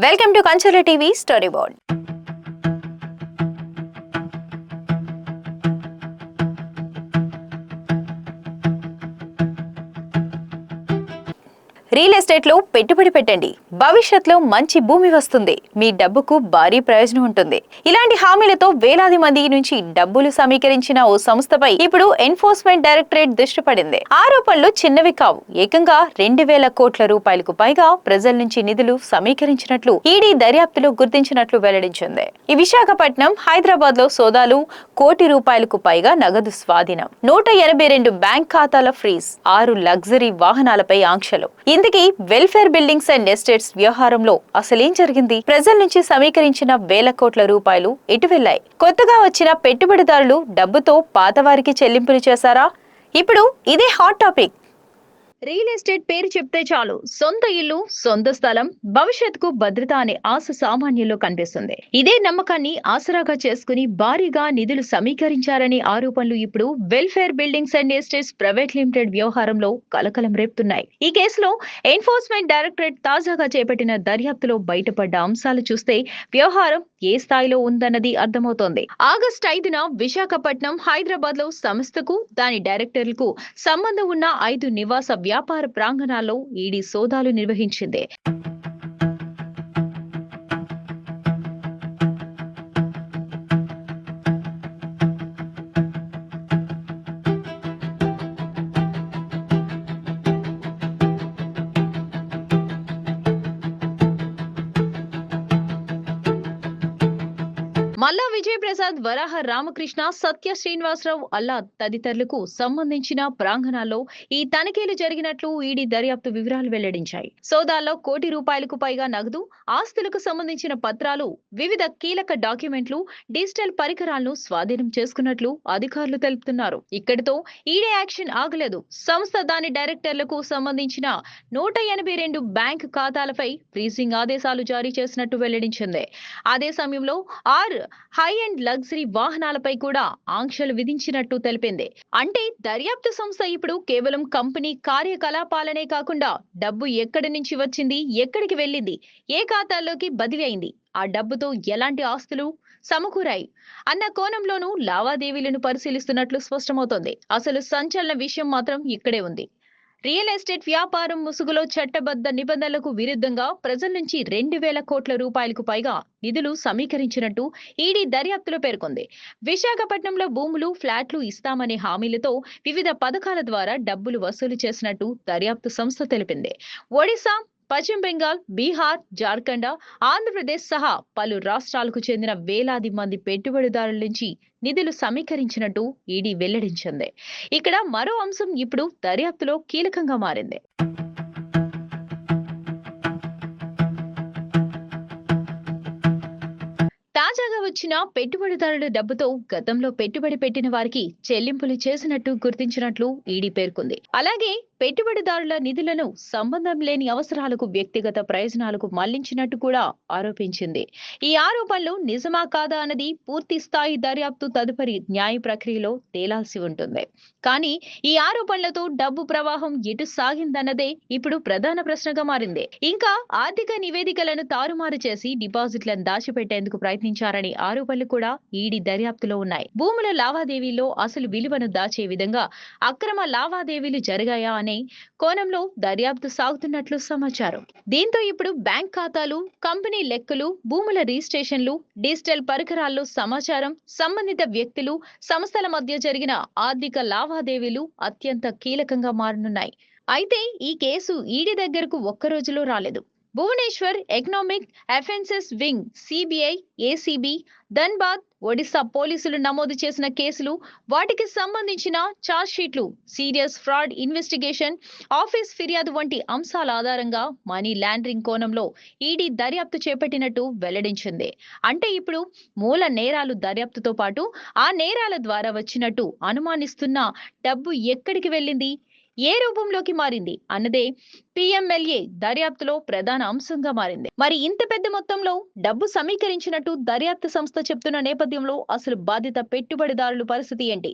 Welcome to Kancharla TV story board. Real estate లో పెట్టుబడి పెట్టండి, భవిష్యత్తులో మంచి భూమి వస్తుంది, మీ డబ్బుకు భారీ ప్రయోజనం ఉంటుంది. ఇలాంటి హామీలతో వేలాది మంది నుంచి డబ్బులు సమీకరించిన ఓ సంస్థపై ఇప్పుడు ఎన్ఫోర్స్మెంట్ డైరెక్టరేట్ దృష్టి పడింది. ఆరోపణలు చిన్నవి కావు. ఏకంగా 2,000 కోట్ల రూపాయలకు పైగా ప్రజల నుంచి నిధులు సమీకరించినట్లు ఈడీ దర్యాప్తులో గుర్తించినట్లు వెల్లడించింది. ఈ విశాఖపట్నం, హైదరాబాద్ లో సోదాలు, కోటి రూపాయలకు పైగా నగదు స్వాధీనం, 182 బ్యాంక్ ఖాతాల ఫ్రీజ్, 6 లగ్జరీ వాహనాలపై ఆంక్షలు. ఇందుకీ వెల్ఫేర్ బిల్డింగ్స్ అండ్ ఎస్టేట్స్ వ్యవహారంలో అసలేం జరిగింది? ప్రజల నుంచి సమీకరించిన వేల కోట్ల రూపాయలు ఎటు వెళ్లాయి? కొత్తగా వచ్చిన పెట్టుబడిదారులు డబ్బుతో పాతవారికి చెల్లింపులు చేశారా? ఇప్పుడు ఇదే హాట్ టాపిక్. రియల్ ఎస్టేట్ పేరు చెప్తే చాలు సొంత ఇల్లు, సొంత స్థలం, భవిష్యత్తుకు భద్రత అనే ఆశ సామాన్యుల్లో కనిపిస్తుంది. ఇదే నమ్మకాన్ని ఆసరాగా చేసుకుని భారీగా నిధులు సమీకరించారనే ఆరోపణలు ఇప్పుడు welfare buildings and estates private limited వ్యవహారంలో కలకలం రేపుతున్నాయి. ఈ కేసులో ఎన్ఫోర్స్మెంట్ డైరెక్టరేట్ తాజాగా చేపట్టిన దర్యాప్తులో బయటపడ్డ అంశాలు చూస్తే వ్యవహారం ఏ స్థాయిలో ఉందన్నది అర్థమవుతోంది. ఆగస్టు 5న విశాఖపట్నం, హైదరాబాద్ లో సంస్థకు, దాని డైరెక్టర్లకు సంబంధం ఉన్న 5 నివాస వ్యాపార ప్రాంగణాల్లో ఈడీ సోదాలు నిర్వహించింది. మల్లా విజయ్ ప్రసాద్, వరాహ రామకృష్ణ, సత్య శ్రీనివాసరావు అల్లా తదితరులకు సంబంధించిన ప్రాంగణాల్లో ఈ తనిఖీలు జరిగినట్లు ఈడీ దర్యాప్తు వివరాలు వెల్లడించాయి. సోదాల్లో కోటి రూపాయలకు పైగా నగదు, ఆస్తులకు సంబంధించిన పత్రాలు, వివిధ కీలక డాక్యుమెంట్లు, డిజిటల్ పరికరాలను స్వాధీనం చేసుకున్నట్లు అధికారులు తెలుపుతున్నారు. ఇక్కడితో ఈడీ యాక్షన్ ఆగలేదు. సంస్థ, దాని డైరెక్టర్లకు సంబంధించిన 182 బ్యాంక్ ఖాతాలపై ఫ్రీజింగ్ ఆదేశాలు జారీ చేసినట్టు వెల్లడించింది. అదే సమయంలో 6 హై అండ్ లగ్జరీ వాహనాలపై కూడా ఆంక్షలు విధించినట్టు తెలిపింది. అంటే దర్యాప్తు సంస్థ ఇప్పుడు కేవలం కంపెనీ కార్యకలాపాలనే కాకుండా డబ్బు ఎక్కడి నుంచి వచ్చింది, ఎక్కడికి వెళ్ళింది, ఏ ఖాతాల్లోకి బదిలీ అయింది, ఆ డబ్బుతో ఎలాంటి ఆస్తులు సమకూరాయి అన్న కోణంలోనూ లావాదేవీలను పరిశీలిస్తున్నట్లు స్పష్టమవుతోంది. అసలు సంచలన విషయం మాత్రం ఇక్కడే ఉంది. రియల్ ఎస్టేట్ వ్యాపారం ముసుగులో చట్టబద్ధ నిబంధనలకు విరుద్ధంగా ప్రజల నుంచి 2,000 కోట్ల రూపాయలకు పైగా నిధులు సమీకరించినట్టు ఈడీ దర్యాప్తులో పేర్కొంది. విశాఖపట్నంలో భూములు, ఫ్లాట్లు ఇస్తామనే హామీలతో వివిధ పథకాల ద్వారా డబ్బులు వసూలు చేసినట్టు దర్యాప్తు సంస్థ తెలిపింది. ఒడిశా, పశ్చిమ బెంగాల్, బీహార్, జార్ఖండ్, ఆంధ్రప్రదేశ్ సహా పలు రాష్ట్రాలకు చెందిన వేలాది మంది పెట్టుబడిదారుల నుంచి నిధులు సమీకరించినట్టు ఈడీ వెల్లడించింది. ఇక్కడ మరో అంశం ఇప్పుడు దర్యాప్తులో కీలకంగా మారింది. తాజాగా వచ్చిన పెట్టుబడిదారుల డబ్బుతో గతంలో పెట్టుబడి పెట్టిన వారికి చెల్లింపులు చేసినట్టు గుర్తించినట్లు ఈడీ పేర్కొంది. అలాగే పెట్టుబడిదారుల నిధులను సంబంధం లేని అవసరాలకు, వ్యక్తిగత ప్రయోజనాలకు మళ్లించినట్టు కూడా ఆరోపించింది. ఈ ఆరోపణలు నిజమా కాదా అన్నది పూర్తి స్థాయి దర్యాప్తు తదుపరి న్యాయ ప్రక్రియలో తేలాల్సి ఉంటుంది. కానీ ఈ ఆరోపణలతో డబ్బు ప్రవాహం ఎటు సాగిందన్నదే ఇప్పుడు ప్రధాన ప్రశ్నగా మారింది. ఇంకా ఆర్థిక నివేదికలను తారుమారు చేసి డిపాజిట్లను దాచిపెట్టేందుకు ప్రయత్నించారనే ఆరోపణలు కూడా ఈడీ దర్యాప్తులో ఉన్నాయి. భూముల లావాదేవీల్లో అసలు విలువను దాచే విధంగా అక్రమ లావాదేవీలు జరిగాయా అనే కోణంలో దర్యాప్తు సాగుతున్నట్లు సమాచారం. దీంతో ఇప్పుడు బ్యాంక్ ఖాతాలు, కంపెనీ లెక్కలు, భూముల రిజిస్ట్రేషన్లు, డిజిటల్ పరికరాల్లో సమాచారం, సంబంధిత వ్యక్తులు, సంస్థల మధ్య జరిగిన ఆర్థిక లావాదేవీలు అత్యంత కీలకంగా మారనున్నాయి. అయితే ఈ కేసు ఈడీ దగ్గరకు ఒక్క రోజులో రాలేదు. Bhubaneswar economic offences wing, CBI, ACB, Dhanbad, Odisha పోలీసులు నమోదు చేసిన కేసులు, వాటికి సంబంధించిన ఛార్జ్ షీట్లు, సీరియస్ ఫ్రాడ్ ఇన్వెస్టిగేషన్, ఆఫీస్ ఫిర్యాదు వంటి అంశాల ఆధారంగా మనీ లాండరింగ్ కోణంలో ఈడీ దర్యాప్తు చేపట్టినట్టు వెల్లడించింది. అంటే ఇప్పుడు మూల నేరాలు దర్యాప్తుతో పాటు ఆ నేరాల ద్వారా వచ్చినట్టు అనుమానిస్తున్న డబ్బు ఎక్కడికి వెళ్ళింది, ఏ రూపంలోకి మారింది అన్నదే పిఎంఎల్ఏ దర్యాప్తులో ప్రధాన అంశంగా మారింది. మరి ఇంత పెద్ద మొత్తంలో డబ్బు సమీకరించినట్టు దర్యాప్తు సంస్థ చెప్తున్న నేపథ్యంలో అసలు బాధిత పెట్టుబడిదారుల పరిస్థితి ఏంటి?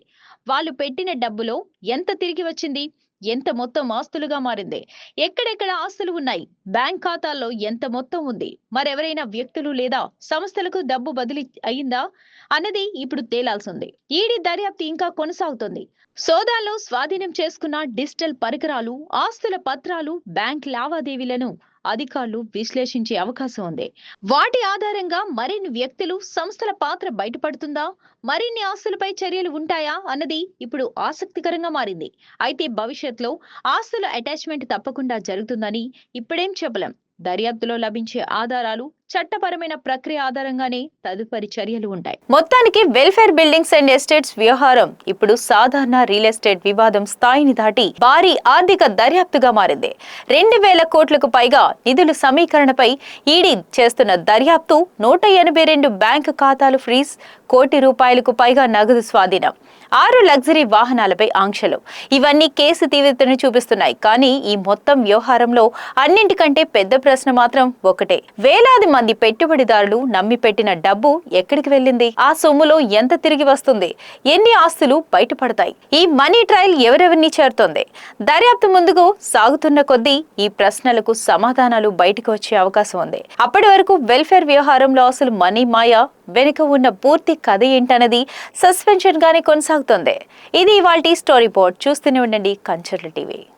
వాళ్ళు పెట్టిన డబ్బులో ఎంత తిరిగి వచ్చింది? ఎంత మొత్తం ఆస్తులుగా మారింది, ఎక్కడెక్కడ ఆస్తులు ఉన్నాయి, బ్యాంక్ ఖాతాల్లో ఎంత మొత్తం ఉంది, మరెవరైనా వ్యక్తులు లేదా సంస్థలకు డబ్బు బదిలీ అయిందా అన్నది ఇప్పుడు తేలాల్సింది. ఈడీ దర్యాప్తు ఇంకా కొనసాగుతుంది. సోదాల్లో స్వాధీనం చేసుకున్న డిజిటల్ పరికరాలు, ఆస్తుల పత్రాలు, బ్యాంక్ లావాదేవీలను అధికారులు విశ్లేషించే అవకాశం ఉంది. వాటి ఆధారంగా మరిన్ని వ్యక్తులు, సంస్థల పాత్ర బయటపడుతుందా, మరిన్ని ఆస్తులపై చర్యలు ఉంటాయా అన్నది ఇప్పుడు ఆసక్తికరంగా మారింది. అయితే భవిష్యత్తులో ఆస్తుల అటాచ్మెంట్ తప్పకుండా జరుగుతుందని ఇప్పుడేం చెప్పలేం. దర్యాప్తులో లభించే ఆధారాలు, చట్టపరమైన ప్రక్రియ ఆధారంగానే తదుపరి చర్యలు ఉంటాయి. మొత్తానికి వెల్ఫేర్ బిల్డింగ్స్ అండ్ ఎస్టేట్స్ వ్యవహారం ఇప్పుడు సాధారణ రియల్ ఎస్టేట్ వివాదం స్థాయిని దాటి భారీ ఆర్థిక దర్యాప్తుగా మారింది. 2000 కోట్లకు పైగా నిధుల సమీకరణపై ఈడీ చేస్తున్న దర్యాప్తు, 182 బ్యాంకు ఖాతాలు ఫ్రీజ్, కోటి రూపాయలకు పైగా నగదు స్వాధీనం, 6 లగ్జరీ వాహనాలపై ఆంక్షలు, ఇవన్నీ కేసు తీవ్రతను చూపిస్తున్నాయి. కానీ ఈ మొత్తం వ్యవహారంలో అన్నింటికంటే పెద్ద ప్రశ్న మాత్రం ఒకటే: వేలాది మంది పెట్టుబడిదారులు నమ్మి పెట్టిన డబ్బు ఎక్కడికి వెళ్ళింది? ఆ సొమ్ములో ఎంత తిరిగి వస్తుంది? ఎన్ని ఆస్తులు బయటపడతాయి? ఈ మనీ ట్రయల్ ఎవరెవరిని చేరుతోంది? దర్యాప్తు ముందుకు సాగుతున్న కొద్దీ ఈ ప్రశ్నలకు సమాధానాలు బయటకు వచ్చే అవకాశం ఉంది. అప్పటి వరకు వెల్ఫేర్ వ్యవహారంలో అసలు మనీ మాయ వెనుక ఉన్న పూర్తి కథ ఏంటన్నది సస్పెన్షన్ గానే కొనసాగుతోంది. ఇది ఇవాల్టి స్టోరీ బోర్డ్. చూస్తూనే ఉండండి కంచర్ల టీవీ.